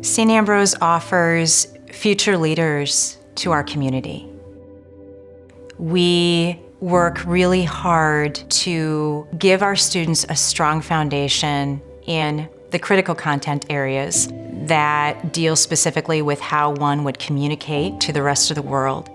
St. Ambrose offers future leaders to our community. We work really hard to give our students a strong foundation in the critical content areas that deal specifically with how one would communicate to the rest of the world.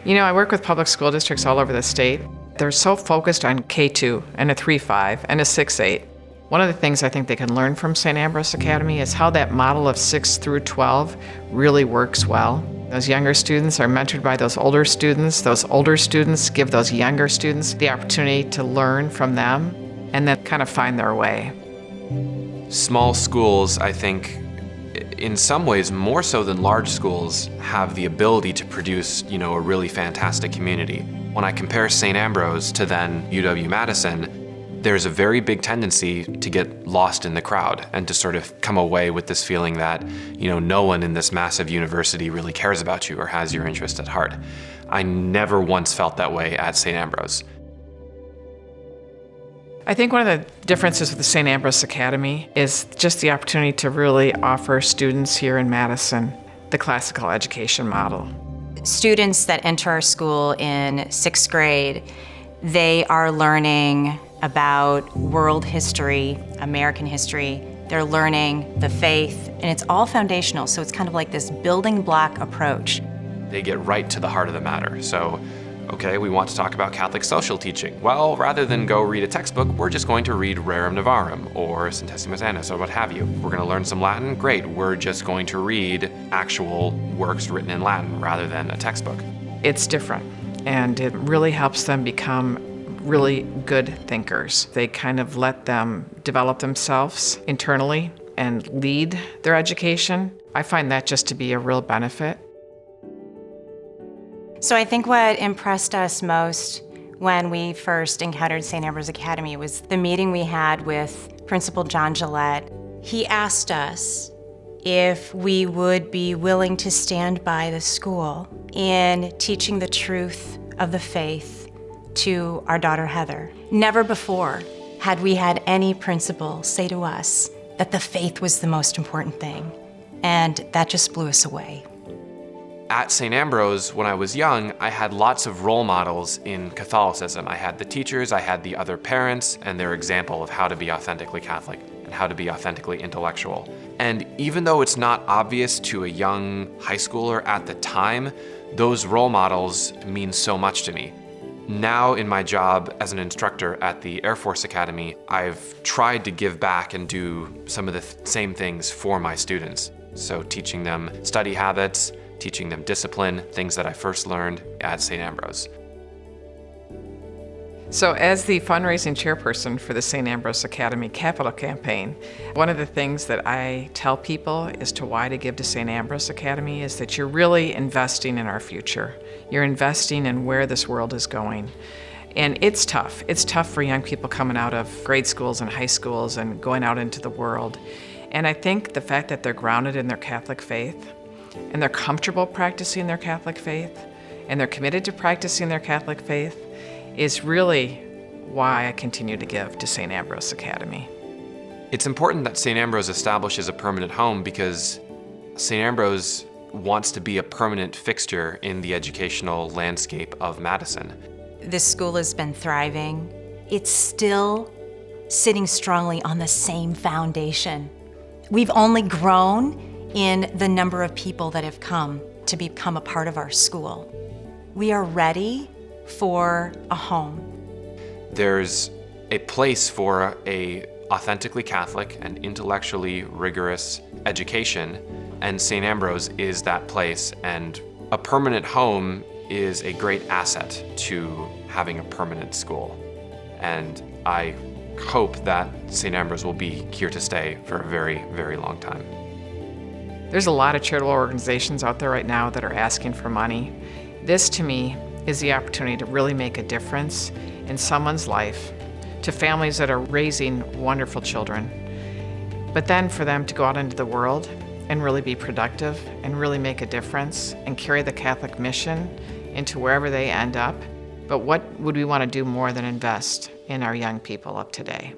You know, I work with public school districts all over the state. They're so focused on K-2 and a 3-5 and a 6-8. One of the things I think they can learn from St. Ambrose Academy is how that model of 6 through 12 really works well. Those younger students are mentored by those older students. Those older students give those younger students the opportunity to learn from them and then kind of find their way. Small schools, I think, in some ways more so than large schools, have the ability to produce, a really fantastic community. When I compare St. Ambrose to then UW-Madison, there's a very big tendency to get lost in the crowd and to sort of come away with this feeling that, no one in this massive university really cares about you or has your interest at heart. I never once felt that way at St. Ambrose. I think one of the differences with the St. Ambrose Academy is just the opportunity to really offer students here in Madison the classical education model. Students that enter our school in 6th grade, they are learning about world history, American history. They're learning the faith, and it's all foundational, so it's kind of like this building block approach. They get right to the heart of the matter. So, okay, we want to talk about Catholic social teaching. Well, rather than go read a textbook, we're just going to read Rerum Novarum or Centesimus Annus or what have you. We're going to learn some Latin? Great, we're just going to read actual works written in Latin rather than a textbook. It's different, and it really helps them become really good thinkers. They kind of let them develop themselves internally and lead their education. I find that just to be a real benefit. So I think what impressed us most when we first encountered St. Ambrose Academy was the meeting we had with Principal John Gillette. He asked us if we would be willing to stand by the school in teaching the truth of the faith to our daughter Heather. Never before had we had any principal say to us that the faith was the most important thing, and that just blew us away. At St. Ambrose, when I was young, I had lots of role models in Catholicism. I had the teachers, I had the other parents, and their example of how to be authentically Catholic and how to be authentically intellectual. And even though it's not obvious to a young high schooler at the time, those role models mean so much to me. Now in my job as an instructor at the Air Force Academy, I've tried to give back and do some of the same things for my students. So teaching them study habits, teaching them discipline, things that I first learned at St. Ambrose. So as the fundraising chairperson for the St. Ambrose Academy Capital Campaign, one of the things that I tell people as to why to give to St. Ambrose Academy is that you're really investing in our future. You're investing in where this world is going. And it's tough. It's tough for young people coming out of grade schools and high schools and going out into the world. And I think the fact that they're grounded in their Catholic faith, and they're comfortable practicing their Catholic faith, and they're committed to practicing their Catholic faith, is really why I continue to give to St. Ambrose Academy. It's important that St. Ambrose establishes a permanent home because St. Ambrose wants to be a permanent fixture in the educational landscape of Madison. This school has been thriving. It's still sitting strongly on the same foundation. We've only grown in the number of people that have come to become a part of our school. We are ready for a home. There's a place for a authentically Catholic and intellectually rigorous education, and St. Ambrose is that place, and a permanent home is a great asset to having a permanent school. And I hope that St. Ambrose will be here to stay for a very, very long time. There's a lot of charitable organizations out there right now that are asking for money. This, to me, is the opportunity to really make a difference in someone's life, to families that are raising wonderful children, but then for them to go out into the world and really be productive and really make a difference and carry the Catholic mission into wherever they end up. But what would we want to do more than invest in our young people of today?